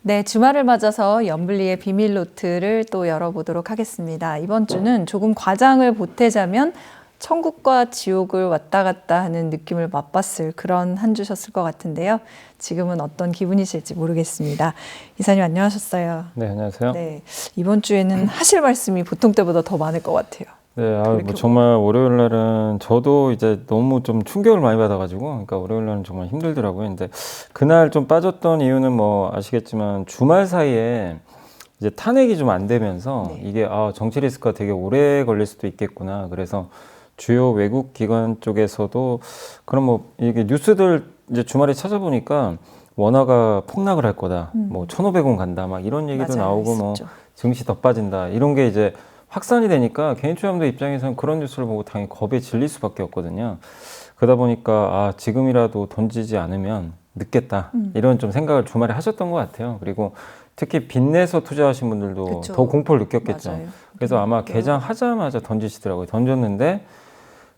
네, 주말을 맞아서 염블리의 비밀 노트를 또 열어보도록 하겠습니다. 이번 주는 조금 과장을 보태자면 천국과 지옥을 왔다 갔다 하는 느낌을 맛봤을 그런 한 주셨을 것 같은데요. 지금은 어떤 기분이실지 모르겠습니다. 이사님 안녕하셨어요. 네, 안녕하세요. 네, 이번 주에는 하실 말씀이 보통 때보다 더 많을 것 같아요. 네, 뭐 정말 월요일 날은 저도 이제 너무 좀 충격을 많이 받아가지고, 그러니까 월요일 날은 정말 힘들더라고요. 근데 그날 좀 빠졌던 이유는 뭐 아시겠지만 주말 사이에 이제 탄핵이 좀 안 되면서 네. 이게 정치 리스크가 되게 오래 걸릴 수도 있겠구나. 그래서 주요 외국 기관 쪽에서도 그럼 뭐 이게 뉴스들 이제 주말에 찾아보니까 원화가 폭락을 할 거다. 뭐 1,500원 간다. 막 이런 얘기도 맞아요, 나오고 뭐 있었죠. 증시 더 빠진다. 이런 게 이제 확산이 되니까 개인 투자자들 입장에서는 그런 뉴스를 보고 당연히 겁에 질릴 수밖에 없거든요. 그러다 보니까 지금이라도 던지지 않으면 늦겠다. 이런 좀 생각을 주말에 하셨던 것 같아요. 그리고 특히 빚내서 투자하신 분들도 그쵸. 더 공포를 느꼈겠죠. 맞아요. 그래서 아마 개장하자마자 던지시더라고요. 던졌는데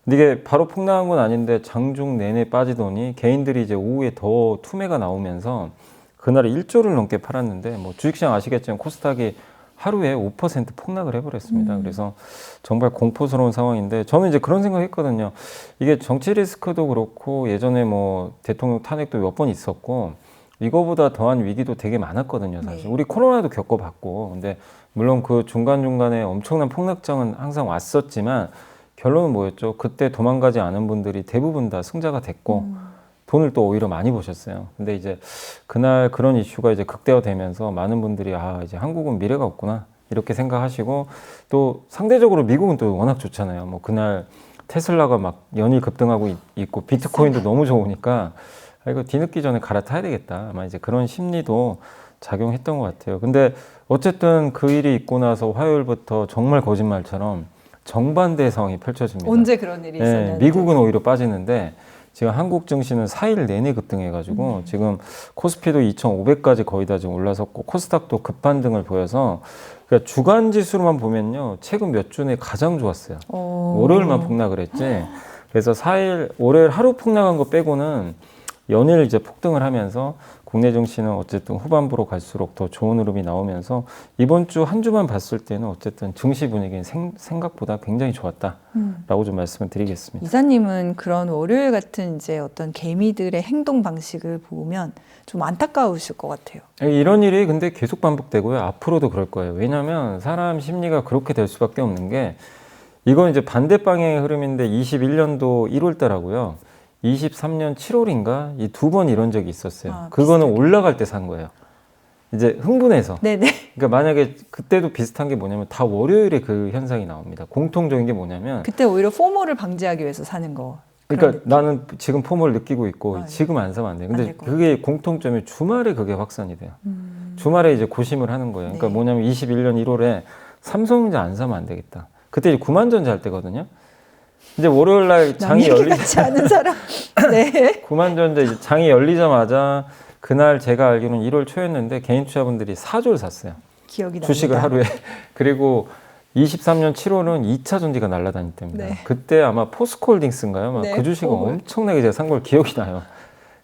이게 바로 폭락한 건 아닌데 장중 내내 빠지더니 개인들이 이제 오후에 더 투매가 나오면서 그날에 1조를 넘게 팔았는데 뭐 주식시장 아시겠지만 코스닥이 하루에 5% 폭락을 해버렸습니다. 그래서 정말 공포스러운 상황인데 저는 이제 그런 생각했거든요. 이게 정치 리스크도 그렇고 예전에 뭐 대통령 탄핵도 몇 번 있었고 이거보다 더한 위기도 되게 많았거든요. 사실 네. 우리 코로나도 겪어봤고 근데 물론 그 중간중간에 엄청난 폭락장은 항상 왔었지만 결론은 뭐였죠? 그때 도망가지 않은 분들이 대부분 다 승자가 됐고 돈을 또 오히려 많이 버셨어요. 근데 이제 그날 그런 이슈가 이제 극대화되면서 많은 분들이 이제 한국은 미래가 없구나 이렇게 생각하시고 또 상대적으로 미국은 또 워낙 좋잖아요. 뭐 그날 테슬라가 막 연일 급등하고 있고 비트코인도 너무 좋으니까 이거 뒤늦기 전에 갈아타야 되겠다. 아마 이제 그런 심리도 작용했던 것 같아요. 근데 어쨌든 그 일이 있고 나서 화요일부터 정말 거짓말처럼 정반대의 상황이 펼쳐집니다. 언제 그런 일이 있었냐는. 미국은 오히려 빠지는데 지금 한국 증시는 4일 내내 급등해가지고 지금 코스피도 2,500까지 거의 다 지금 올라섰고 코스닥도 급반등을 보여서 그러니까 주간 지수로만 보면요 최근 몇 주 내 가장 좋았어요. 월요일만 폭락을 했지. 그래서 4일 월요일 하루 폭락한 거 빼고는 연일 이제 폭등을 하면서 국내 증시는 어쨌든 후반부로 갈수록 더 좋은 흐름이 나오면서 이번 주 한 주만 봤을 때는 어쨌든 증시 분위기는 생각보다 굉장히 좋았다라고 좀 말씀을 드리겠습니다. 이사님은 그런 월요일 같은 이제 어떤 개미들의 행동 방식을 보면 좀 안타까우실 것 같아요. 이런 일이 근데 계속 반복되고요. 앞으로도 그럴 거예요. 왜냐하면 사람 심리가 그렇게 될 수밖에 없는 게 이건 이제 반대 방향의 흐름인데 21년도 1월 달하고요. 23년 7월인가 이 두 번 이런 적이 있었어요. 그거는 비슷하게. 올라갈 때 산 거예요. 이제 흥분해서. 네네. 그러니까 만약에 그때도 비슷한 게 뭐냐면 다 월요일에 그 현상이 나옵니다. 공통적인 게 뭐냐면 그때 오히려 포모를 방지하기 위해서 사는 거. 그러니까 나는 지금 포모를 느끼고 있고 네. 지금 안 사면 안 돼요. 근데 안될것 그게 공통점이 주말에 그게 확산이 돼요. 주말에 이제 고심을 하는 거예요. 그러니까 네. 뭐냐면 21년 1월에 삼성전자 안 사면 안 되겠다. 그때 이제 9만전자 할 때거든요. 이제 월요일 날 장이 같지 않은 사람. 네. 9만전자 이제 장이 열리자마자 그날 제가 알기로는 1월 초였는데 개인 투자분들이 4조를 샀어요. 기억이 납니다. 주식을 하루에. 그리고 23년 7월은 2차 전지가 날아다닐 때입니다. 네. 그때 아마 포스코홀딩스인가요? 막 네, 그 주식은 포홀. 엄청나게 제가 산 걸 기억이 나요.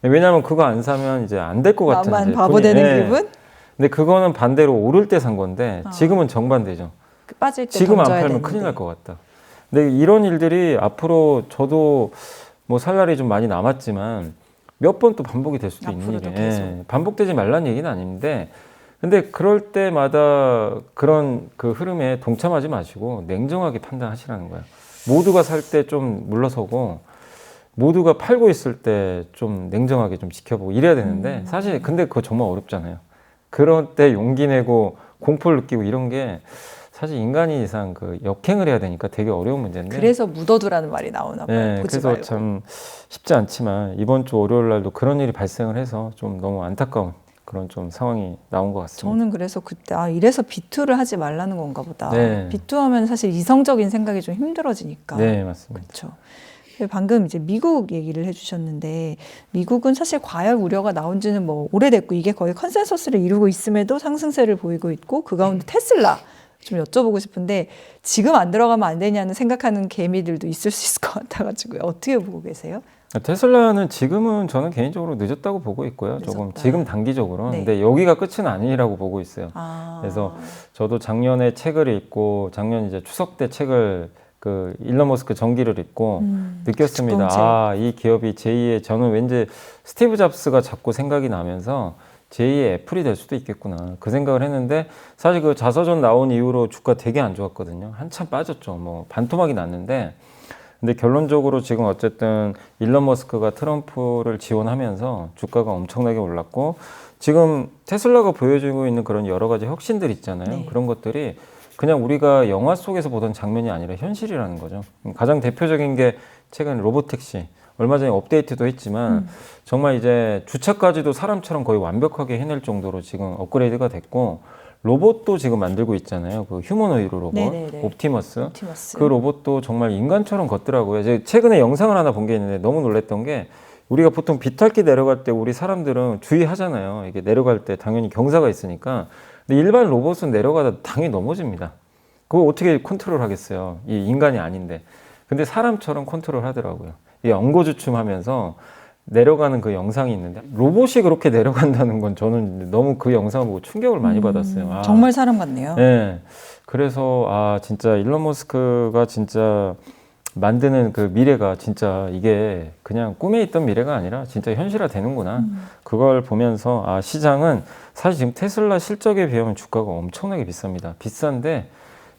왜냐하면 그거 안 사면 이제 안 될 것 같은 나만 이제 바보 분위기. 되는 네. 기분? 근데 그거는 반대로 오를 때 산 건데 지금은 정반대죠. 빠질 때 지금 안 던져야 팔면 되는데. 큰일 날 것 같다. 근데 이런 일들이 앞으로 저도 뭐 살 날이 좀 많이 남았지만 몇 번 또 반복이 될 수도 있는 앞으로도 일이에요. 계속. 반복되지 말라는 얘기는 아닌데 근데 그럴 때마다 그런 그 흐름에 동참하지 마시고 냉정하게 판단하시라는 거예요. 모두가 살 때 좀 물러서고 모두가 팔고 있을 때 좀 냉정하게 좀 지켜보고 이래야 되는데 사실 근데 그거 정말 어렵잖아요. 그럴 때 용기 내고 공포를 느끼고 이런 게 사실 인간이 이상 그 역행을 해야 되니까 되게 어려운 문제인데. 그래서 묻어두라는 말이 나오나 봐요. 네, 보지 그래서 말고. 참 쉽지 않지만 이번 주 월요일 날도 그런 일이 발생을 해서 좀 너무 안타까운 그런 좀 상황이 나온 것 같습니다. 저는 그래서 그때 이래서 비투를 하지 말라는 건가 보다. 네. 비투하면 사실 이성적인 생각이 좀 힘들어지니까. 네, 맞습니다. 그렇죠. 방금 이제 미국 얘기를 해주셨는데 미국은 사실 과열 우려가 나온 지는 뭐 오래됐고 이게 거의 컨센서스를 이루고 있음에도 상승세를 보이고 있고 그 가운데 테슬라 좀 여쭤보고 싶은데 지금 안 들어가면 안 되냐는 생각하는 개미들도 있을 수 있을 것 같아가지고요. 어떻게 보고 계세요? 테슬라는 지금은 저는 개인적으로 늦었다고 보고 있고요. 조금 늦었다. 지금 단기적으로. 네. 근데 여기가 끝은 아니라고 보고 있어요. 아. 그래서 저도 작년에 책을 읽고 작년 이제 추석 때 책을 그 일론 머스크 전기를 읽고 느꼈습니다. 주권책. 아, 이 기업이 제2의 저는 왠지 스티브 잡스가 자꾸 생각이 나면서 제2의 애플이 될 수도 있겠구나. 그 생각을 했는데 사실 그 자서전 나온 이후로 주가 되게 안 좋았거든요. 한참 빠졌죠. 뭐 반토막이 났는데 근데 결론적으로 지금 어쨌든 일론 머스크가 트럼프를 지원하면서 주가가 엄청나게 올랐고 지금 테슬라가 보여주고 있는 그런 여러 가지 혁신들 있잖아요. 네. 그런 것들이 그냥 우리가 영화 속에서 보던 장면이 아니라 현실이라는 거죠. 가장 대표적인 게 최근 로보택시. 얼마 전에 업데이트도 했지만 정말 이제 주차까지도 사람처럼 거의 완벽하게 해낼 정도로 지금 업그레이드가 됐고 로봇도 지금 만들고 있잖아요. 그 휴머노이드 로봇, 네네네. 옵티머스. 옵티머스. 그 로봇도 정말 인간처럼 걷더라고요. 이제 최근에 영상을 하나 본 게 있는데 너무 놀랐던 게 우리가 보통 비탈길 내려갈 때 우리 사람들은 주의하잖아요. 이게 내려갈 때 당연히 경사가 있으니까. 근데 일반 로봇은 내려가다 당연히 넘어집니다. 그거 어떻게 컨트롤 하겠어요? 이 인간이 아닌데. 근데 사람처럼 컨트롤 하더라고요. 이 엉거주춤하면서 내려가는 그 영상이 있는데 로봇이 그렇게 내려간다는 건 저는 너무 그 영상을 보고 충격을 많이 받았어요. 아, 정말 사람 같네요. 네. 그래서 아 진짜 일론 머스크가 진짜 만드는 그 미래가 진짜 이게 그냥 꿈에 있던 미래가 아니라 진짜 현실화 되는구나. 그걸 보면서 아 시장은 사실 지금 테슬라 실적에 비하면 주가가 엄청나게 비쌉니다. 비싼데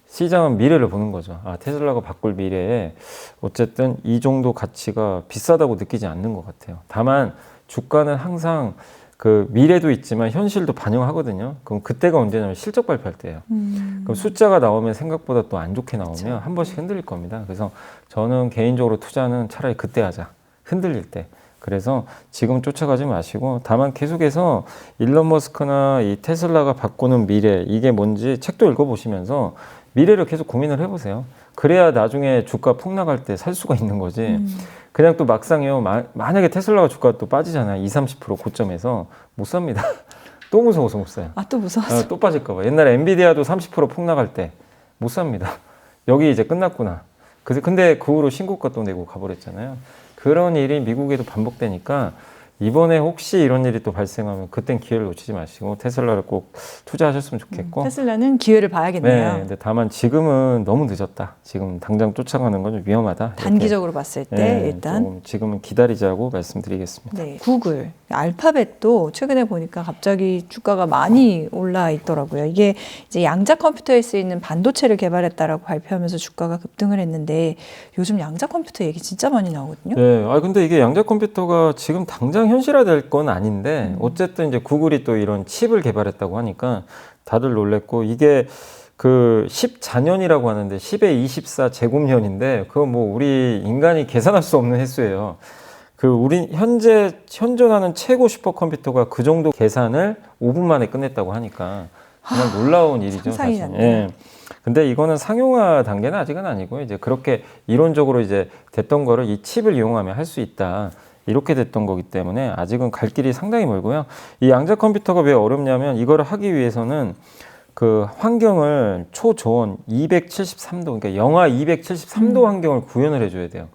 시장은 미래를 보는 거죠. 아, 테슬라가 바꿀 미래에 어쨌든 이 정도 가치가 비싸다고 느끼지 않는 것 같아요. 다만 주가는 항상 그 미래도 있지만 현실도 반영하거든요. 그럼 그때가 언제냐면 실적 발표할 때예요. 그럼 숫자가 나오면 생각보다 또 안 좋게 나오면 그렇죠. 한 번씩 흔들릴 겁니다. 그래서 저는 개인적으로 투자는 차라리 그때 하자. 흔들릴 때. 그래서 지금 쫓아가지 마시고 다만 계속해서 일론 머스크나 이 테슬라가 바꾸는 미래 이게 뭔지 책도 읽어보시면서 미래를 계속 고민을 해보세요. 그래야 나중에 주가 폭락할 때 살 수가 있는 거지. 그냥 또 막상요. 만약에 테슬라가 주가가 또 빠지잖아요. 20-30% 고점에서 못 삽니다. 또 무서워서 못 사요. 아, 또 무서웠어. 또 빠질까 봐. 옛날에 엔비디아도 30% 폭락할 때 못 삽니다. 여기 이제 끝났구나. 근데 그 후로 신고가 또 내고 가버렸잖아요. 그런 일이 미국에도 반복되니까 이번에 혹시 이런 일이 또 발생하면 그땐 기회를 놓치지 마시고 테슬라를 꼭 투자하셨으면 좋겠고 테슬라는 기회를 봐야겠네요. 네, 근데 다만 지금은 너무 늦었다. 지금 당장 쫓아가는 건 좀 위험하다. 이렇게. 단기적으로 봤을 때 네, 일단 조금 지금은 기다리자고 말씀드리겠습니다. 네, 구글, 알파벳도 최근에 보니까 갑자기 주가가 많이 올라 있더라고요. 이게 이제 양자 컴퓨터에 쓰이는 반도체를 개발했다라고 발표하면서 주가가 급등을 했는데 요즘 양자 컴퓨터 얘기 진짜 많이 나오거든요. 네, 근데 이게 양자 컴퓨터가 지금 당장 현실화될 건 아닌데 어쨌든 이제 구글이 또 이런 칩을 개발했다고 하니까 다들 놀랬고 이게 그 14년이라고 하는데 10의 24 제곱년인데 그거 뭐 우리 인간이 계산할 수 없는 횟수예요. 그 우리 현재 현존하는 최고 슈퍼컴퓨터가 그 정도 계산을 5분 만에 끝냈다고 하니까 정말 놀라운 일이죠. 상상이 사실. 안 돼요. 예. 근데 이거는 상용화 단계는 아직은 아니고 이제 그렇게 이론적으로 이제 됐던 거를 이 칩을 이용하면 할 수 있다. 이렇게 됐던 거기 때문에 아직은 갈 길이 상당히 멀고요. 이 양자 컴퓨터가 왜 어렵냐면 이거를 하기 위해서는 그 환경을 초저온 273도, 그러니까 영하 273도 환경을 구현을 해줘야 돼요.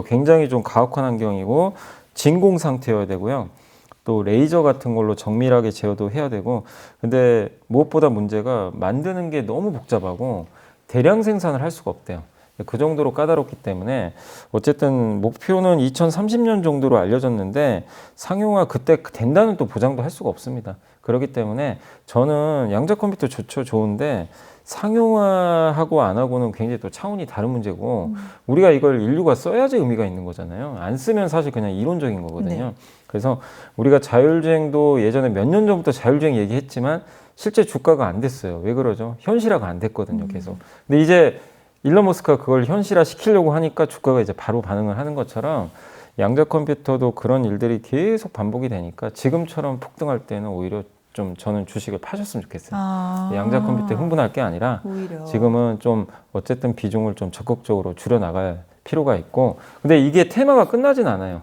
굉장히 좀 가혹한 환경이고 진공 상태여야 되고요. 또 레이저 같은 걸로 정밀하게 제어도 해야 되고 근데 무엇보다 문제가 만드는 게 너무 복잡하고 대량 생산을 할 수가 없대요. 그 정도로 까다롭기 때문에 어쨌든 목표는 2030년 정도로 알려졌는데 상용화 그때 된다는 또 보장도 할 수가 없습니다. 그렇기 때문에 저는 양자 컴퓨터 좋은데 상용화하고 안 하고는 굉장히 또 차원이 다른 문제고 우리가 이걸 인류가 써야지 의미가 있는 거잖아요. 안 쓰면 사실 그냥 이론적인 거거든요. 네. 그래서 우리가 자율주행도 예전에 몇 년 전부터 자율주행 얘기했지만 실제 주가가 안 됐어요. 왜 그러죠? 현실화가 안 됐거든요. 계속. 근데 이제 일론 머스크가 그걸 현실화 시키려고 하니까 주가가 이제 바로 반응을 하는 것처럼 양자 컴퓨터도 그런 일들이 계속 반복이 되니까 지금처럼 폭등할 때는 오히려 좀 저는 주식을 파셨으면 좋겠어요. 양자 컴퓨터에 흥분할 게 아니라 오히려. 지금은 좀 어쨌든 비중을 좀 적극적으로 줄여 나갈 필요가 있고 근데 이게 테마가 끝나진 않아요.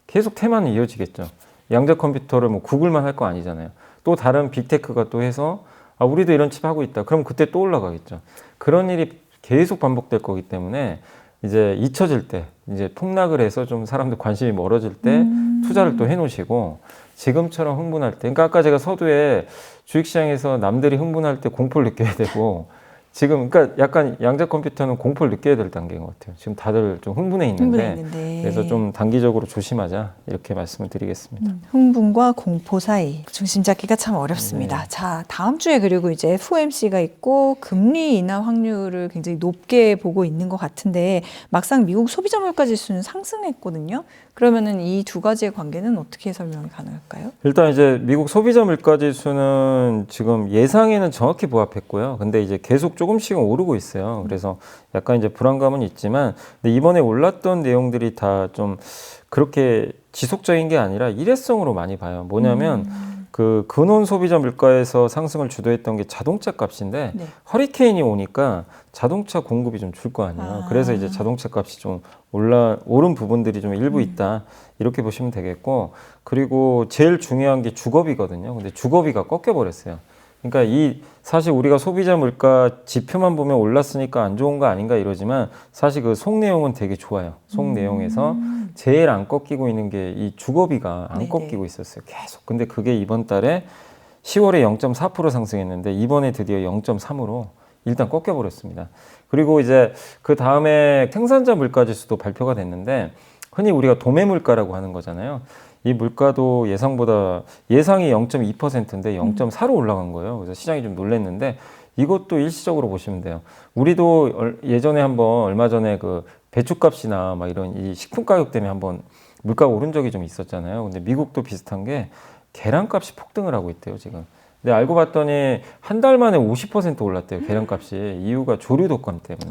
계속 테마는 이어지겠죠. 양자 컴퓨터를 뭐 구글만 할 거 아니잖아요. 또 다른 빅테크가 또 해서 아, 우리도 이런 칩 하고 있다. 그럼 그때 또 올라가겠죠. 그런 일이 계속 반복될 거기 때문에 이제 잊혀질 때, 이제 폭락을 해서 좀 사람들 관심이 멀어질 때 투자를 또 해놓으시고 지금처럼 흥분할 때, 그러니까 아까 제가 서두에 주식시장에서 남들이 흥분할 때 공포를 느껴야 되고 지금 그러니까 약간 양자 컴퓨터는 공포를 느껴야 될 단계인 것 같아요. 지금 다들 좀 흥분해 있는데 그래서 좀 단기적으로 조심하자 이렇게 말씀을 드리겠습니다. 흥분과 공포 사이 중심 잡기가 참 어렵습니다. 네. 자, 다음 주에 그리고 이제 FOMC가 있고 금리 인하 확률을 굉장히 높게 보고 있는 것 같은데 막상 미국 소비자 물가 지수는 상승했거든요. 그러면은 이 두 가지의 관계는 어떻게 설명이 가능할까요? 일단 이제 미국 소비자 물가 지수는 지금 예상에는 정확히 부합했고요. 근데 이제 계속 조금씩은 오르고 있어요. 그래서 약간 이제 불안감은 있지만 근데 이번에 올랐던 내용들이 다 좀 그렇게 지속적인 게 아니라 일회성으로 많이 봐요. 뭐냐면 그 근원 소비자 물가에서 상승을 주도했던 게 자동차 값인데 네. 허리케인이 오니까 자동차 공급이 좀 줄 거 아니에요. 그래서 이제 자동차 값이 좀 오른 부분들이 좀 일부 있다. 이렇게 보시면 되겠고 그리고 제일 중요한 게 주거비거든요. 근데 주거비가 꺾여 버렸어요. 그러니까 이 사실 우리가 소비자 물가 지표만 보면 올랐으니까 안 좋은 거 아닌가 이러지만 사실 그 속 내용은 되게 좋아요. 속 내용에서 제일 안 꺾이고 있는 게 이 주거비가 안 네네. 꺾이고 있었어요. 계속. 근데 그게 이번 달에 10월에 0.4% 상승했는데 이번에 드디어 0.3으로 일단 꺾여 버렸습니다. 그리고 이제 그 다음에 생산자 물가 지수도 발표가 됐는데 흔히 우리가 도매 물가라고 하는 거잖아요. 이 물가도 예상이 0.2%인데 0.4로 올라간 거예요. 그래서 시장이 좀 놀랐는데 이것도 일시적으로 보시면 돼요. 우리도 예전에 한번 얼마 전에 그 배추값이나 막 이런 이 식품 가격 때문에 한번 물가가 오른 적이 좀 있었잖아요. 근데 미국도 비슷한 게 계란값이 폭등을 하고 있대요, 지금. 근데 알고 봤더니 한 달 만에 50% 올랐대요, 계란값이. 이유가 조류 독감 때문에.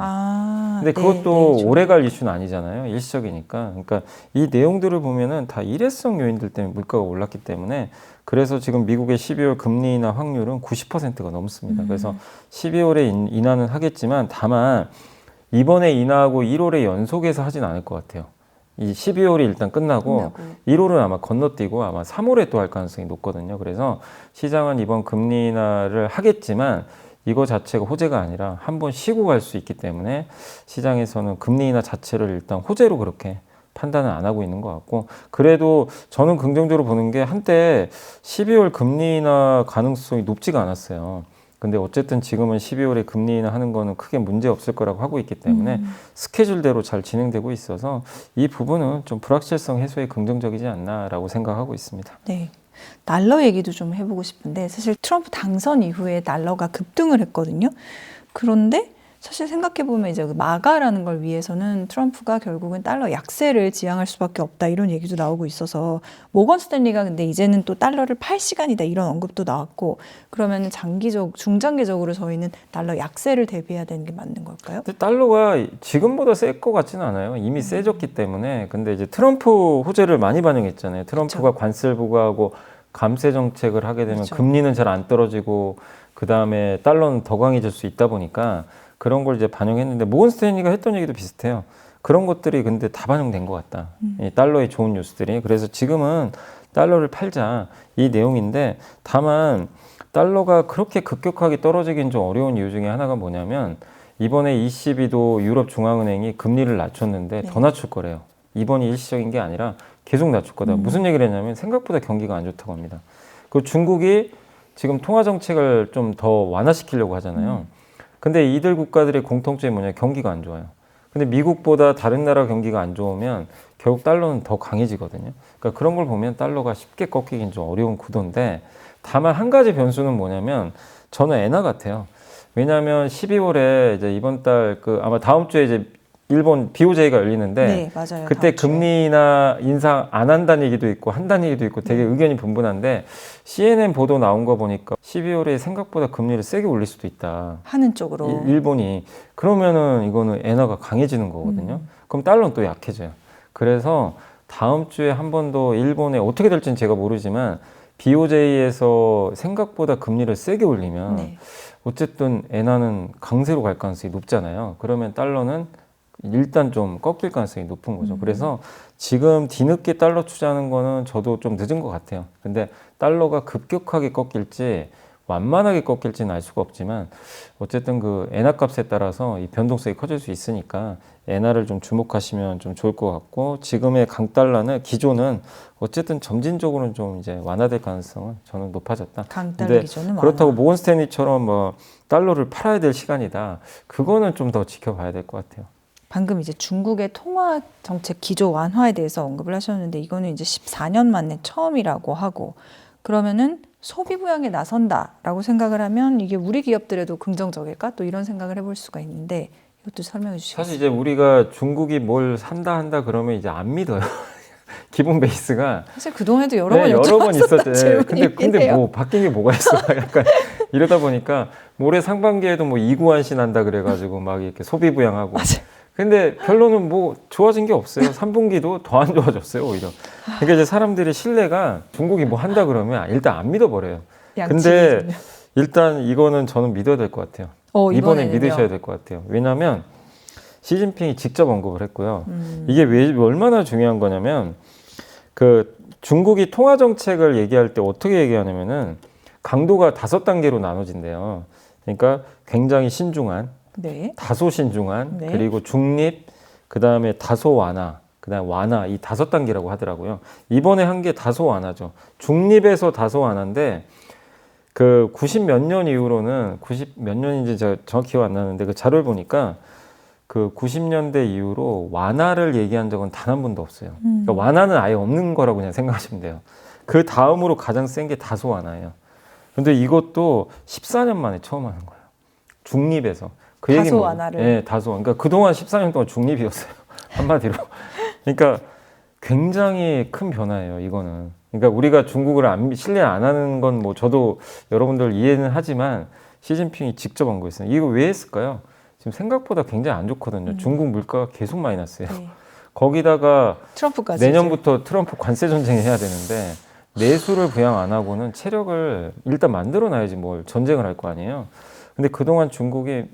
근데 그것도 오래 갈 이슈는 아니잖아요. 일시적이니까. 그러니까 이 내용들을 보면은 다 일회성 요인들 때문에 물가가 올랐기 때문에 그래서 지금 미국의 12월 금리 인하 확률은 90%가 넘습니다. 그래서 12월에 인하는 하겠지만 다만 이번에 인하하고 1월에 연속해서 하진 않을 것 같아요. 이 12월이 일단 끝나고 1월은 아마 건너뛰고 아마 3월에 또 할 가능성이 높거든요. 그래서 시장은 이번 금리 인하를 하겠지만 이거 자체가 호재가 아니라 한번 쉬고 갈 수 있기 때문에 시장에서는 금리 인하 자체를 일단 호재로 그렇게 판단을 안 하고 있는 것 같고 그래도 저는 긍정적으로 보는 게 한때 12월 금리 인하 가능성이 높지가 않았어요. 근데 어쨌든 지금은 12월에 금리 인하 하는 거는 크게 문제 없을 거라고 하고 있기 때문에 스케줄대로 잘 진행되고 있어서 이 부분은 좀 불확실성 해소에 긍정적이지 않나라고 생각하고 있습니다. 네. 달러 얘기도 좀 해보고 싶은데 사실 트럼프 당선 이후에 달러가 급등을 했거든요. 그런데 사실 생각해보면 이제 마가라는 걸 위해서는 트럼프가 결국은 달러 약세를 지향할 수밖에 없다 이런 얘기도 나오고 있어서 모건 스탠리가 근데 이제는 또 달러를 팔 시간이다 이런 언급도 나왔고 그러면 중장기적으로 저희는 달러 약세를 대비해야 되는 게 맞는 걸까요? 근데 달러가 지금보다 셀 것 같지는 않아요. 이미 세졌기 때문에. 근데 이제 트럼프 호재를 많이 반영했잖아요. 트럼프가 관세를 부과하고 감세 정책을 하게 되면 금리는 잘 안 떨어지고 그 다음에 달러는 더 강해질 수 있다 보니까 그런 걸 이제 반영했는데 모건 스탠리가 했던 얘기도 비슷해요. 그런 것들이 근데 다 반영된 것 같다. 이 달러의 좋은 뉴스들이. 그래서 지금은 달러를 팔자 이 내용인데 다만 달러가 그렇게 급격하게 떨어지긴 좀 어려운 이유 중에 하나가 뭐냐면 이번에 ECB도 유럽 중앙은행이 금리를 낮췄는데 더 낮출 거래요. 이번이 일시적인 게 아니라 계속 낮출 거다. 무슨 얘기를 했냐면 생각보다 경기가 안 좋다고 합니다. 그 중국이 지금 통화 정책을 좀 더 완화시키려고 하잖아요. 근데 이들 국가들의 공통점이 뭐냐? 경기가 안 좋아요. 근데 미국보다 다른 나라 경기가 안 좋으면 결국 달러는 더 강해지거든요. 그러니까 그런 걸 보면 달러가 쉽게 꺾이긴 좀 어려운 구도인데 다만 한 가지 변수는 뭐냐면 저는 엔화 같아요. 왜냐하면 12월에 이제 이번 달 아마 다음 주에 이제 일본 BOJ가 열리는데 네, 맞아요. 그때 금리나 인상 안 한다는 얘기도 있고 한다는 얘기도 있고 되게 의견이 분분한데 CNN 보도 나온 거 보니까 12월에 생각보다 금리를 세게 올릴 수도 있다. 하는 쪽으로. 일본이. 그러면은 이거는 엔화가 강해지는 거거든요. 그럼 달러는 또 약해져요. 그래서 다음 주에 한 번 더 일본에 어떻게 될지는 제가 모르지만 BOJ에서 생각보다 금리를 세게 올리면 어쨌든 엔화는 강세로 갈 가능성이 높잖아요. 그러면 달러는 일단 좀 꺾일 가능성이 높은 거죠. 그래서 지금 뒤늦게 달러 투자하는 거는 저도 좀 늦은 것 같아요. 근데 달러가 급격하게 꺾일지 완만하게 꺾일지는 알 수가 없지만 어쨌든 그 엔화값에 따라서 이 변동성이 커질 수 있으니까 엔화를 좀 주목하시면 좀 좋을 것 같고 지금의 강달러는 기조는 어쨌든 점진적으로는 좀 이제 완화될 가능성은 저는 높아졌다. 강달러 기조는 그렇다고 완화. 모건 스탠리처럼 뭐 달러를 팔아야 될 시간이다. 그거는 좀 더 지켜봐야 될 것 같아요. 방금 이제 중국의 통화 정책 기조 완화에 대해서 언급을 하셨는데 이거는 이제 14년 만에 처음이라고 하고 그러면은 소비 부양에 나선다라고 생각을 하면 이게 우리 기업들에도 긍정적일까? 또 이런 생각을 해볼 수가 있는데 이것도 설명해 주시겠어요? 사실 이제 우리가 중국이 뭘 산다 한다 그러면 이제 안 믿어요. 기본 베이스가 사실 그동안에도 여러 네, 번 여러 번 있었죠. 질문이긴 근데 해요. 뭐 바뀐 게 뭐가 있어? 약간 이러다 보니까 올해 상반기에도 뭐 이구환신 한다 그래가지고 막 이렇게 소비 부양하고. 맞아요. 근데 결론은 뭐 좋아진 게 없어요. 3분기도 더 안 좋아졌어요, 오히려. 그러니까 이제 사람들이 신뢰가 중국이 뭐 한다 그러면 일단 안 믿어버려요. 근데 일단 이거는 저는 믿어야 될 것 같아요. 이번에 이번에는요? 믿으셔야 될 것 같아요. 왜냐하면 시진핑이 직접 언급을 했고요. 이게 왜 얼마나 중요한 거냐면 그 중국이 통화 정책을 얘기할 때 어떻게 얘기하냐면은 강도가 5단계로 나눠진대요. 그러니까 굉장히 신중한, 네. 다소 신중한, 네. 그리고 중립, 그 다음에 다소 완화, 그 다음에 완화 이 5단계라고 하더라고요. 이번에 한 게 다소 완화죠. 중립에서 다소 완화인데 그 90 몇 년 이후로는 90 몇 년인지 제가 정확히 기억 안 나는데 그 자료를 보니까 그 90년대 이후로 완화를 얘기한 적은 단 한 번도 없어요. 그러니까 완화는 아예 없는 거라고 그냥 생각하시면 돼요. 그 다음으로 가장 센 게 다소 완화예요. 근데 이것도 14년 만에 처음 하는 거예요. 중립에서. 그 다소 얘기는 완화를. 네, 다소. 그러니까 그동안 14년 동안 중립이었어요. 한마디로. 그러니까 굉장히 큰 변화예요, 이거는. 그러니까 우리가 중국을 신뢰 안 하는 건 뭐 저도 여러분들 이해는 하지만 시진핑이 직접 언급했어요. 이거 왜 했을까요? 지금 생각보다 굉장히 안 좋거든요. 중국 물가가 계속 마이너스예요. 네. 거기다가 트럼프까지 내년부터 트럼프 관세 전쟁을 해야 되는데 내수를 부양 안 하고는 체력을 일단 만들어 놔야지 뭘 전쟁을 할 거 아니에요. 근데 그동안 중국이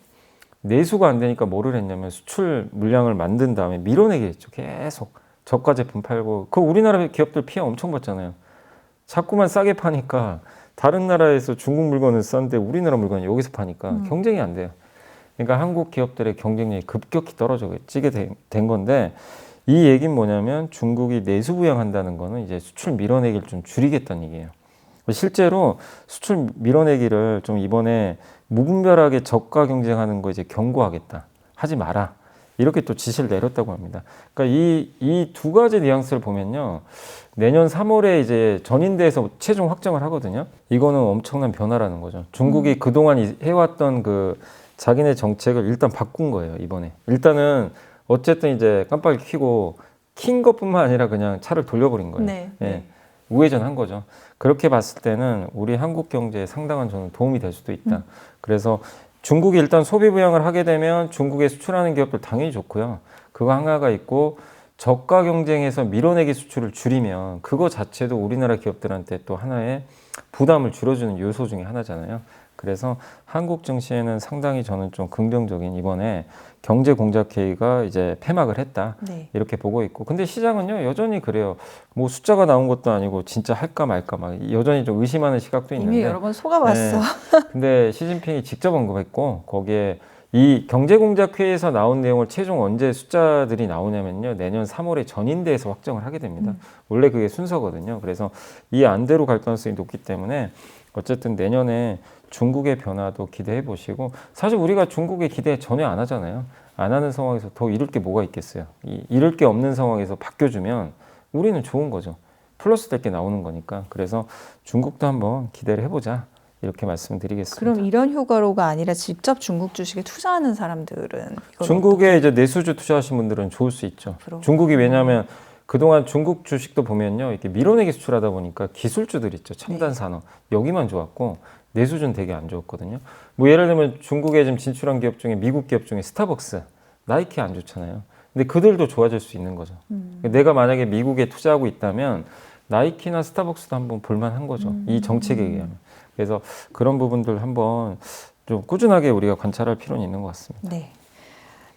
내수가 안 되니까 뭐를 했냐면 수출 물량을 만든 다음에 밀어내기 했죠. 계속 저가 제품 팔고 그 우리나라 기업들 피해 엄청 봤잖아요. 자꾸만 싸게 파니까 다른 나라에서 중국 물건은 싼데 우리나라 물건은 여기서 파니까 경쟁이 안 돼요. 그러니까 한국 기업들의 경쟁력이 급격히 떨어지게 된 건데 이 얘기는 뭐냐면 중국이 내수 부양한다는 거는 이제 수출 밀어내기를 좀 줄이겠다는 얘기예요. 실제로 수출 밀어내기를 좀 이번에 무분별하게 저가 경쟁하는 거 이제 경고하겠다. 하지 마라. 이렇게 또 지시를 내렸다고 합니다. 그러니까 이 두 가지 뉘앙스를 보면요. 내년 3월에 이제 전인대에서 최종 확정을 하거든요. 이거는 엄청난 변화라는 거죠. 중국이 그동안 해왔던 그 자기네 정책을 일단 바꾼 거예요, 이번에. 일단은 어쨌든 이제 깜빡이 켜고 킨 것뿐만 아니라 그냥 차를 돌려버린 거예요. 네, 예. 네. 우회전한 거죠. 그렇게 봤을 때는 우리 한국 경제에 상당한 저는 도움이 될 수도 있다. 그래서 중국이 일단 소비 부양을 하게 되면 중국에 수출하는 기업들 당연히 좋고요. 그거 하나가 있고 저가 경쟁에서 밀어내기 수출을 줄이면 그거 자체도 우리나라 기업들한테 또 하나의 부담을 줄여주는 요소 중에 하나잖아요. 그래서 한국 증시에는 상당히 저는 좀 긍정적인 이번에 경제 공작 회의가 이제 폐막을 했다. 네. 이렇게 보고 있고. 근데 시장은요, 여전히 그래요. 뭐 숫자가 나온 것도 아니고 진짜 할까 말까 막 여전히 좀 의심하는 시각도 있는데. 이미 여러 번 속아봤어. 근데 시진핑이 직접 언급했고 거기에 이 경제 공작 회의에서 나온 내용을 최종 언제 숫자들이 나오냐면요. 내년 3월에 전인대에서 확정을 하게 됩니다. 원래 그게 순서거든요. 그래서 이 안대로 갈 가능성이 높기 때문에 어쨌든 내년에 중국의 변화도 기대해 보시고 사실 우리가 중국에 기대 전혀 안 하잖아요. 안 하는 상황에서 더 잃을 게 뭐가 있겠어요. 잃을 게 없는 상황에서 바뀌어주면 우리는 좋은 거죠. 플러스 될 게 나오는 거니까. 그래서 중국도 한번 기대를 해보자. 이렇게 말씀드리겠습니다. 그럼 이런 효과로가 아니라 직접 중국 주식에 투자하는 사람들은 중국에 이제 내수주 투자하신 분들은 좋을 수 있죠. 앞으로? 중국이 왜냐하면 그동안 중국 주식도 보면요. 이렇게 밀어내기 수출하다 보니까 기술주들 있죠. 첨단 산업. 여기만 좋았고 내수주는 되게 안 좋았거든요. 뭐 예를 들면 중국에 지금 진출한 기업 중에 미국 기업 중에 스타벅스, 나이키 안 좋잖아요. 근데 그들도 좋아질 수 있는 거죠. 내가 만약에 미국에 투자하고 있다면 나이키나 스타벅스도 한번 볼만한 거죠. 이 정책에 의하면. 그래서 그런 부분들 한번 좀 꾸준하게 우리가 관찰할 필요는 있는 것 같습니다. 네.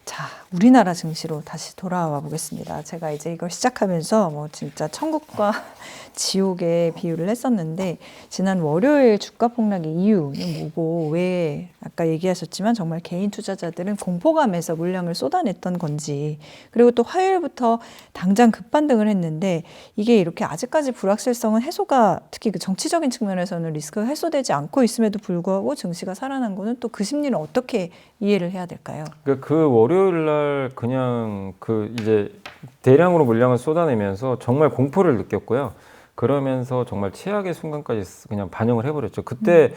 자, 우리나라 증시로 다시 돌아와 보겠습니다. 제가 이제 이걸 시작하면서 뭐 진짜 천국과 지옥의 비유를 했었는데 지난 월요일 주가 폭락의 이유는 뭐고 왜 아까 얘기하셨지만 정말 개인 투자자들은 공포감에서 물량을 쏟아냈던 건지 그리고 또 화요일부터 당장 급반등을 했는데 이게 이렇게 아직까지 불확실성은 해소가 특히 그 정치적인 측면에서는 리스크가 해소되지 않고 있음에도 불구하고 증시가 살아난 거는 또 그 심리를 어떻게 이해를 해야 될까요? 그 월요일 날 그냥 그 이제 대량으로 물량을 쏟아내면서 정말 공포를 느꼈고요. 그러면서 정말 최악의 순간까지 그냥 반영을 해버렸죠. 그때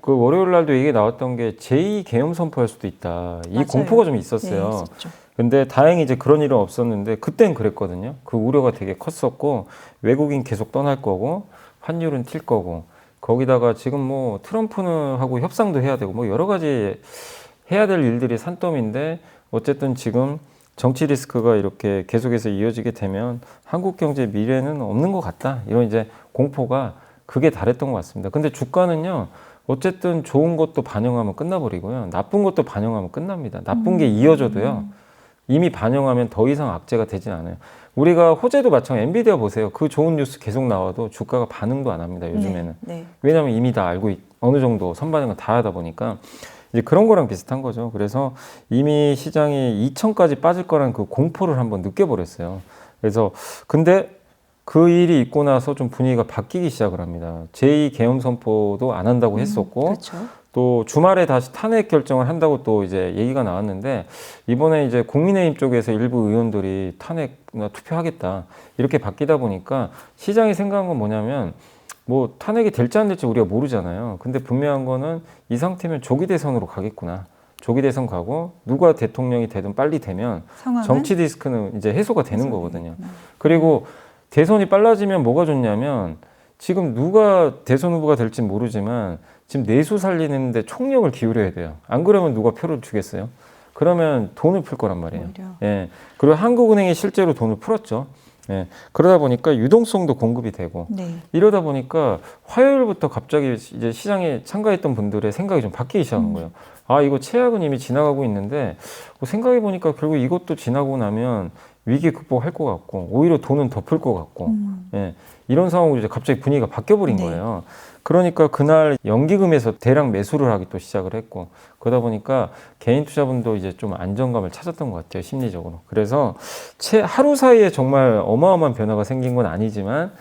그 월요일 날도 얘기 나왔던 게 제2 계엄 선포할 수도 있다. 이 맞아요. 공포가 좀 네, 있었어요. 있었죠. 근데 다행히 이제 그런 일은 없었는데 그땐 그랬거든요. 그 우려가 되게 컸었고 외국인 계속 떠날 거고 환율은 튈 거고 거기다가 지금 뭐 트럼프는 하고 협상도 해야 되고 뭐 여러 가지 해야 될 일들이 산더미인데 어쨌든 지금 정치 리스크가 이렇게 계속해서 이어지게 되면 한국 경제 미래는 없는 것 같다. 이런 이제 공포가 그게 달했던 것 같습니다. 근데 주가는요, 어쨌든 좋은 것도 반영하면 끝나버리고요. 나쁜 것도 반영하면 끝납니다. 나쁜 게 이어져도요, 이미 반영하면 더 이상 악재가 되진 않아요. 우리가 호재도 마찬가지, 엔비디아 보세요. 그 좋은 뉴스 계속 나와도 주가가 반응도 안 합니다, 요즘에는. 네. 왜냐하면 이미 다 알고 어느 정도 선반영을 다 하다 보니까 이제 그런 거랑 비슷한 거죠. 그래서 이미 시장이 2천까지 빠질 거란 그 공포를 한번 느껴버렸어요. 그래서 근데 그 일이 있고 나서 좀 분위기가 바뀌기 시작을 합니다. 제2 계엄 선포도 안 한다고 했었고 그렇죠. 또 주말에 다시 탄핵 결정을 한다고 또 이제 얘기가 나왔는데 이번에 이제 국민의힘 쪽에서 일부 의원들이 탄핵 투표하겠다 이렇게 바뀌다 보니까 시장이 생각한 건 뭐냐면 뭐 탄핵이 될지 안 될지 우리가 모르잖아요. 근데 분명한 거는 이 상태면 조기 대선으로 가겠구나. 조기 대선 가고 누가 대통령이 되든 빨리 되면 상황은? 정치 리스크는 이제 해소가 되는 거거든요. 그리고 대선이 빨라지면 뭐가 좋냐면 지금 누가 대선 후보가 될지 모르지만 지금 내수 살리는데 총력을 기울여야 돼요. 안 그러면 누가 표를 주겠어요? 그러면 돈을 풀 거란 말이에요. 오히려. 예. 그리고 한국은행이 실제로 돈을 풀었죠. 예. 그러다 보니까 유동성도 공급이 되고 네. 이러다 보니까 화요일부터 갑자기 이제 시장에 참가했던 분들의 생각이 좀 바뀌기 시작한 거예요. 아, 이거 최악은 이미 지나가고 있는데 생각해 보니까 결국 이것도 지나고 나면 위기 극복할 것 같고 오히려 돈은 더 풀 것 같고 예. 이런 상황으로 이제 갑자기 분위기가 바뀌어 버린 네. 거예요. 그러니까 그날 연기금에서 대량 매수를 하기 또 시작을 했고 그러다 보니까 개인 투자분도 이제 좀 안정감을 찾았던 것 같아요, 심리적으로. 그래서 하루 사이에 정말 어마어마한 변화가 생긴 건 아니지만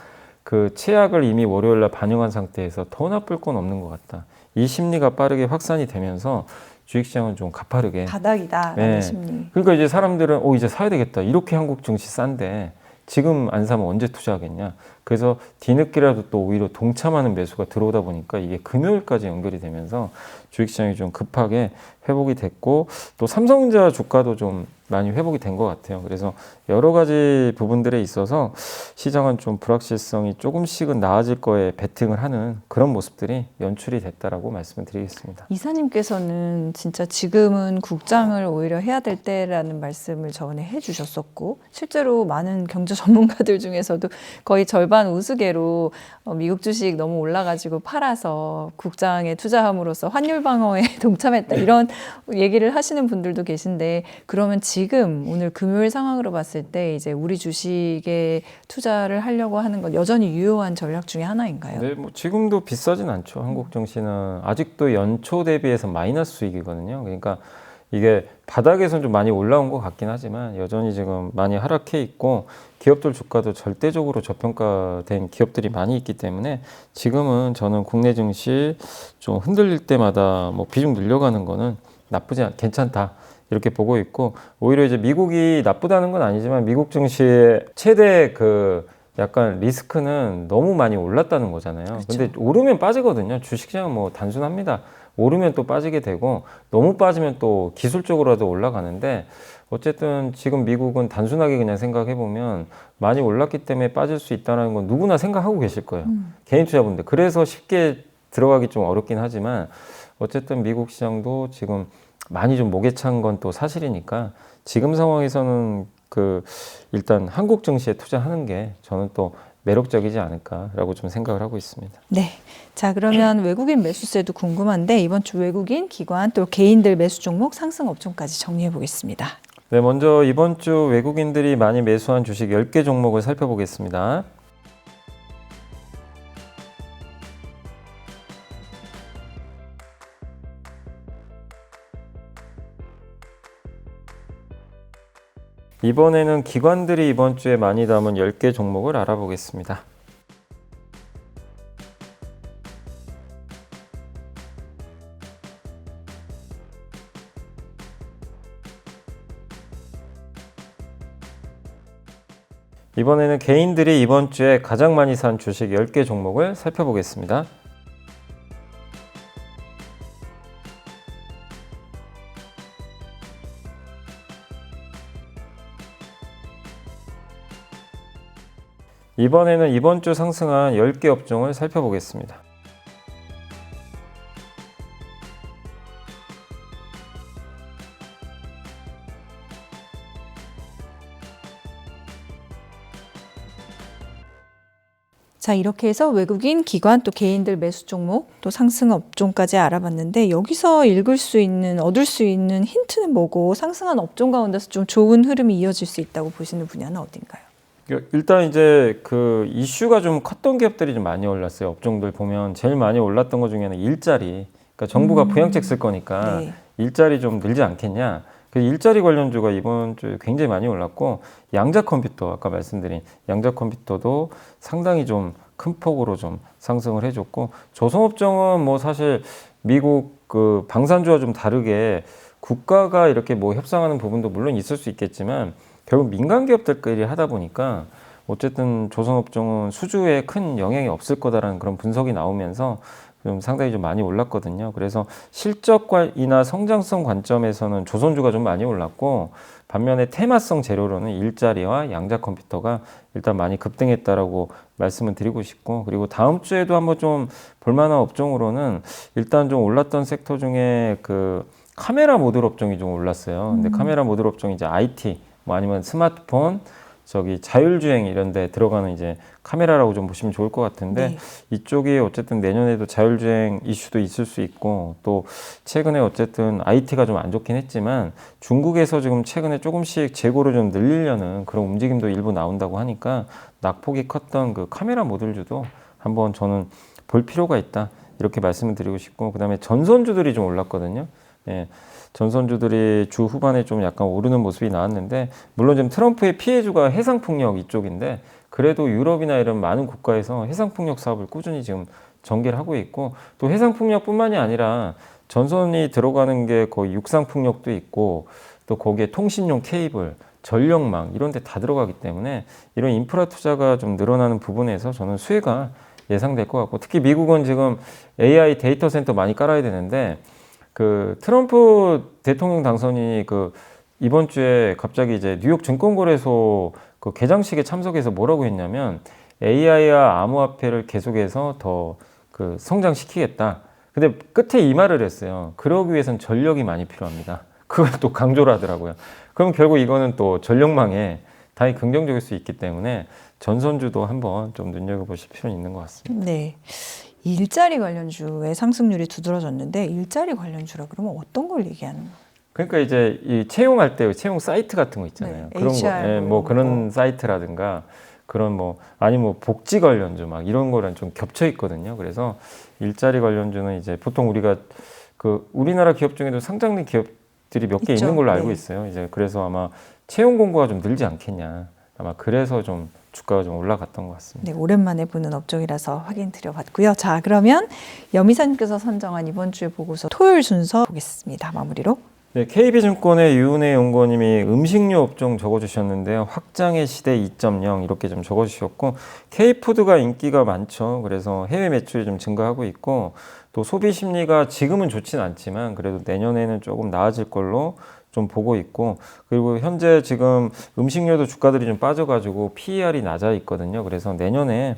그 최악을 이미 월요일 날 반영한 상태에서 더 나쁠 건 없는 것 같다. 이 심리가 빠르게 확산이 되면서 주식시장은 좀 가파르게 바닥이다라는 네. 심리. 그러니까 이제 사람들은 이제 사야 되겠다. 이렇게 한국 증시 싼데 지금 안 사면 언제 투자하겠냐. 그래서 뒤늦게라도 또 오히려 동참하는 매수가 들어오다 보니까 이게 금요일까지 연결이 되면서 주식시장이 좀 급하게 회복이 됐고 또 삼성전자 주가도 좀 많이 회복이 된 것 같아요. 그래서 여러 가지 부분들에 있어서 시장은 좀 불확실성이 조금씩은 나아질 거에 베팅을 하는 그런 모습들이 연출이 됐다라고 말씀을 드리겠습니다. 이사님께서는 진짜 지금은 국장을 오히려 해야 될 때라는 말씀을 저번에 해주셨었고 실제로 많은 경제 전문가들 중에서도 거의 절반 우스개로 미국 주식 너무 올라가지고 팔아서 국장에 투자함으로써 환율 방어에 동참했다 이런 얘기를 하시는 분들도 계신데 그러면 지금 오늘 금요일 상황으로 봤을 때 이제 우리 주식에 투자를 하려고 하는 건 여전히 유효한 전략 중에 하나인가요? 네, 뭐 지금도 비싸진 않죠. 한국 증시는 아직도 연초 대비해서 마이너스 수익이거든요. 그러니까 이게 바닥에서는 좀 많이 올라온 것 같긴 하지만 여전히 지금 많이 하락해 있고 기업들 주가도 절대적으로 저평가된 기업들이 많이 있기 때문에 지금은 저는 국내 증시 좀 흔들릴 때마다 뭐 비중 늘려가는 거는 괜찮다. 이렇게 보고 있고 오히려 이제 미국이 나쁘다는 건 아니지만 미국 증시의 최대 그 약간 리스크는 너무 많이 올랐다는 거잖아요. 그렇죠. 근데 오르면 빠지거든요. 주식시장은 뭐 단순합니다. 오르면 또 빠지게 되고 너무 빠지면 또 기술적으로라도 올라가는데 어쨌든 지금 미국은 단순하게 그냥 생각해 보면 많이 올랐기 때문에 빠질 수 있다는 건 누구나 생각하고 계실 거예요. 개인 투자분들. 그래서 쉽게 들어가기 좀 어렵긴 하지만 어쨌든 미국 시장도 지금 많이 좀 목에 찬 건 또 사실이니까 지금 상황에서는 일단 한국 증시에 투자하는 게 저는 또 매력적이지 않을까라고 좀 생각을 하고 있습니다. 네. 자, 그러면 외국인 매수세도 궁금한데 이번 주 외국인, 기관 또 개인들 매수 종목 상승 업종까지 정리해 보겠습니다. 네, 먼저 이번 주 외국인들이 많이 매수한 주식 10개 종목을 살펴보겠습니다. 이번에는 기관들이 이번 주에 많이 담은 10개 종목을 알아보겠습니다. 이번에는 개인들이 이번 주에 가장 많이 산 주식 10개 종목을 살펴보겠습니다. 이번에는 이번 주 상승한 10개 업종을 살펴보겠습니다. 자, 이렇게 해서 외국인, 기관, 또 개인들 매수 종목, 또 상승 업종까지 알아봤는데 여기서 읽을 수 있는, 얻을 수 있는 힌트는 뭐고 상승한 업종 가운데서 좀 좋은 흐름이 이어질 수 있다고 보시는 분야는 어딘가요? 일단 이제 그 이슈가 좀 컸던 기업들이 좀 많이 올랐어요. 업종들 보면 제일 많이 올랐던 것 중에는 일자리. 그러니까 정부가 부양책 쓸 거니까 네. 일자리 좀 늘지 않겠냐. 그 일자리 관련주가 이번 주에 굉장히 많이 올랐고, 양자 컴퓨터 아까 말씀드린 양자 컴퓨터도 상당히 좀 큰 폭으로 좀 상승을 해줬고, 조선업종은 뭐 사실 미국 그 방산주와 좀 다르게 국가가 이렇게 뭐 협상하는 부분도 물론 있을 수 있겠지만 결국 민간 기업들끼리 하다 보니까 어쨌든 조선업종은 수주에 큰 영향이 없을 거다라는 그런 분석이 나오면서 좀 상당히 좀 많이 올랐거든요. 그래서 실적이나 성장성 관점에서는 조선주가 좀 많이 올랐고, 반면에 테마성 재료로는 일자리와 양자 컴퓨터가 일단 많이 급등했다라고 말씀을 드리고 싶고, 그리고 다음 주에도 한번 좀 볼만한 업종으로는 일단 좀 올랐던 섹터 중에 그 카메라 모듈 업종이 좀 올랐어요. 근데 카메라 모듈 업종이 이제 IT 뭐 아니면 스마트폰, 저기 자율주행 이런 데 들어가는 이제 카메라라고 좀 보시면 좋을 것 같은데, 네. 이쪽이 어쨌든 내년에도 자율주행 이슈도 있을 수 있고, 또 최근에 어쨌든 IT가 좀 안 좋긴 했지만 중국에서 지금 최근에 조금씩 재고를 좀 늘리려는 그런 움직임도 일부 나온다고 하니까 낙폭이 컸던 그 카메라 모듈주도 한번 저는 볼 필요가 있다, 이렇게 말씀을 드리고 싶고, 그 다음에 전선주들이 좀 올랐거든요. 예. 전선주들이 주 후반에 좀 약간 오르는 모습이 나왔는데, 물론 지금 트럼프의 피해주가 해상풍력 이쪽인데, 그래도 유럽이나 이런 많은 국가에서 해상풍력 사업을 꾸준히 지금 전개를 하고 있고, 또 해상풍력뿐만이 아니라 전선이 들어가는 게 거의 육상풍력도 있고, 또 거기에 통신용 케이블, 전력망 이런 데 다 들어가기 때문에 이런 인프라 투자가 좀 늘어나는 부분에서 저는 수혜가 예상될 것 같고, 특히 미국은 지금 AI 데이터 센터 많이 깔아야 되는데, 그 트럼프 대통령 당선인이 그 이번 주에 갑자기 이제 뉴욕 증권거래소 그 개장식에 참석해서 뭐라고 했냐면, AI와 암호화폐를 계속해서 더 그 성장시키겠다. 근데 끝에 이 말을 했어요. 그러기 위해선 전력이 많이 필요합니다. 그걸 또 강조를 하더라고요. 그럼 결국 이거는 또 전력망에 당연히 긍정적일 수 있기 때문에 전선주도 한번 좀 눈여겨보실 필요는 있는 것 같습니다. 네. 일자리 관련주의 상승률이 두드러졌는데 일자리 관련주라 그러면 어떤 걸 얘기하는 거예요? 그러니까 이제 이 채용할 때 채용 사이트 같은 거 있잖아요. 네, 그런 거, HR 예, 뭐 그런 사이트라든가 그런 뭐 아니 뭐 복지 관련주 막 이런 거랑 좀 겹쳐 있거든요. 그래서 일자리 관련주는 이제 보통 우리가 그 우리나라 기업 중에도 상장된 기업들이 몇 개 있죠. 있는 걸로 알고 네. 있어요. 이제 그래서 아마 채용 공고가 좀 늘지 않겠냐. 아마 그래서 좀 주가가 좀 올라갔던 것 같습니다. 네, 오랜만에 보는 업종이라서 확인 드려봤고요. 자, 그러면 여미사님께서 선정한 이번 주의 보고서 토요일 순서 보겠습니다. 마무리로. 네, KB증권의 유은혜 연구원님이 음식료 업종 적어주셨는데요. 확장의 시대 2.0 이렇게 좀 적어주셨고, K푸드가 인기가 많죠. 그래서 해외 매출이 좀 증가하고 있고, 또 소비 심리가 지금은 좋진 않지만 그래도 내년에는 조금 나아질 걸로 좀 보고 있고, 그리고 현재 지금 음식료도 주가들이 좀 빠져가지고 PER이 낮아 있거든요. 그래서 내년에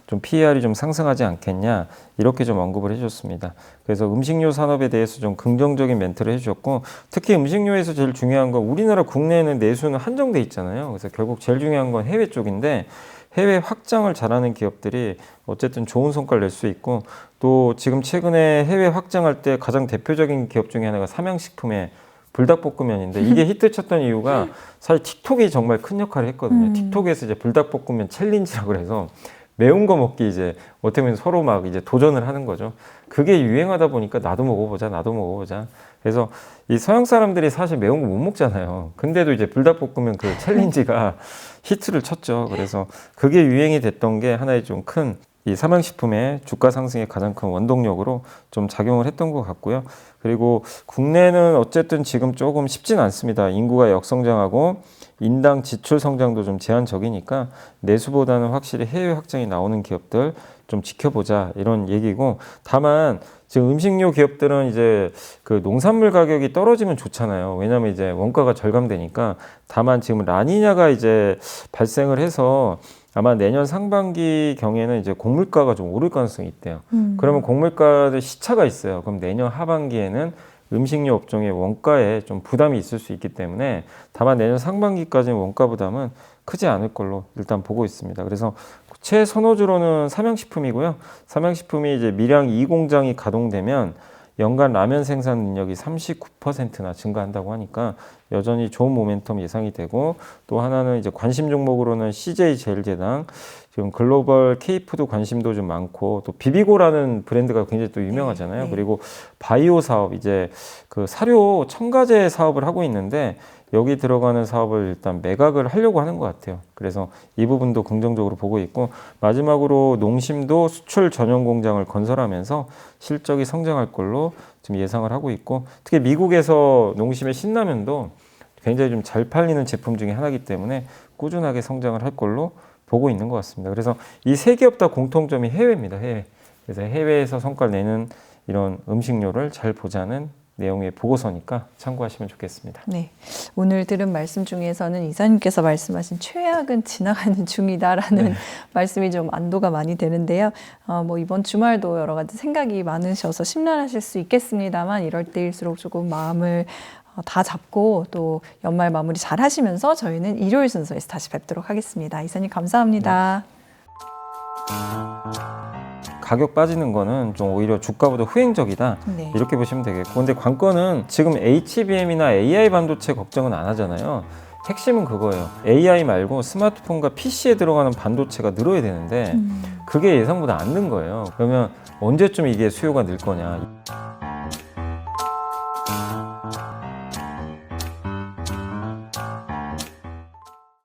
좀 PER이 좀 상승하지 않겠냐 이렇게 좀 언급을 해줬습니다. 그래서 음식료 산업에 대해서 좀 긍정적인 멘트를 해주셨고, 특히 음식료에서 제일 중요한 건 우리나라 국내에는 내수는 한정돼 있잖아요. 그래서 결국 제일 중요한 건 해외 쪽인데, 해외 확장을 잘하는 기업들이 어쨌든 좋은 성과를 낼 수 있고, 또 지금 최근에 해외 확장할 때 가장 대표적인 기업 중에 하나가 삼양식품의 불닭볶음면인데 이게 히트 쳤던 이유가 사실 틱톡이 정말 큰 역할을 했거든요. 틱톡에서 이제 불닭볶음면 챌린지라고 그래서 매운 거 먹기 이제 어떻게 보면 서로 막 이제 도전을 하는 거죠. 그게 유행하다 보니까 나도 먹어보자. 그래서 이 서양 사람들이 사실 매운 거 못 먹잖아요. 근데도 이제 불닭볶음면 그 챌린지가 히트를 쳤죠. 그래서 그게 유행이 됐던 게 하나의 좀 큰 이 삼양식품의 주가 상승의 가장 큰 원동력으로 좀 작용을 했던 것 같고요. 그리고 국내는 어쨌든 지금 조금 쉽진 않습니다. 인구가 역성장하고 인당 지출 성장도 좀 제한적이니까 내수보다는 확실히 해외 확장이 나오는 기업들 좀 지켜보자 이런 얘기고, 다만 지금 음식료 기업들은 이제 그 농산물 가격이 떨어지면 좋잖아요. 왜냐하면 이제 원가가 절감되니까. 다만 지금 라니냐가 이제 발생을 해서 아마 내년 상반기 경에는 이제 곡물가가 좀 오를 가능성이 있대요. 그러면 곡물가의 시차가 있어요. 그럼 내년 하반기에는 음식료 업종의 원가에 좀 부담이 있을 수 있기 때문에, 다만 내년 상반기까지는 원가 부담은 크지 않을 걸로 일단 보고 있습니다. 그래서 최선호주로는 삼양식품이고요. 삼양식품이 이제 밀양 2공장이 가동되면 연간 라면 생산 능력이 39%나 증가한다고 하니까 여전히 좋은 모멘텀 예상이 되고, 또 하나는 이제 관심 종목으로는 CJ제일제당, 지금 글로벌 K푸드 관심도 좀 많고, 또 비비고라는 브랜드가 굉장히 또 유명하잖아요. 네. 그리고 바이오 사업, 이제 그 사료 첨가제 사업을 하고 있는데 여기 들어가는 사업을 일단 매각을 하려고 하는 것 같아요. 그래서 이 부분도 긍정적으로 보고 있고, 마지막으로 농심도 수출 전용 공장을 건설하면서 실적이 성장할 걸로 지금 예상을 하고 있고, 특히 미국에서 농심의 신라면도 굉장히 좀 잘 팔리는 제품 중에 하나이기 때문에 꾸준하게 성장을 할 걸로 보고 있는 것 같습니다. 그래서 이 세 기업 다 공통점이 해외입니다. 해외. 그래서 해외에서 성과를 내는 이런 음식료를 잘 보자는 내용의 보고서니까 참고하시면 좋겠습니다. 네, 오늘 들은 말씀 중에서는 이사님께서 말씀하신 최악은 지나가는 중이다라는 말씀이 좀 안도가 많이 되는데요. 뭐 이번 주말도 여러 가지 생각이 많으셔서 심란하실 수 있겠습니다만, 이럴 때일수록 조금 마음을 다 잡고 또 연말 마무리 잘 하시면서 저희는 일요일 순서에서 다시 뵙도록 하겠습니다. 이사님 감사합니다. 가격 빠지는 거는 좀 오히려 주가보다 후행적이다, 네. 이렇게 보시면 되겠고, 근데 관건은 지금 HBM이나 AI 반도체 걱정은 안 하잖아요. 핵심은 그거예요. AI 말고 스마트폰과 PC에 들어가는 반도체가 늘어야 되는데 그게 예상보다 안 는 거예요. 그러면 언제쯤 이게 수요가 늘 거냐.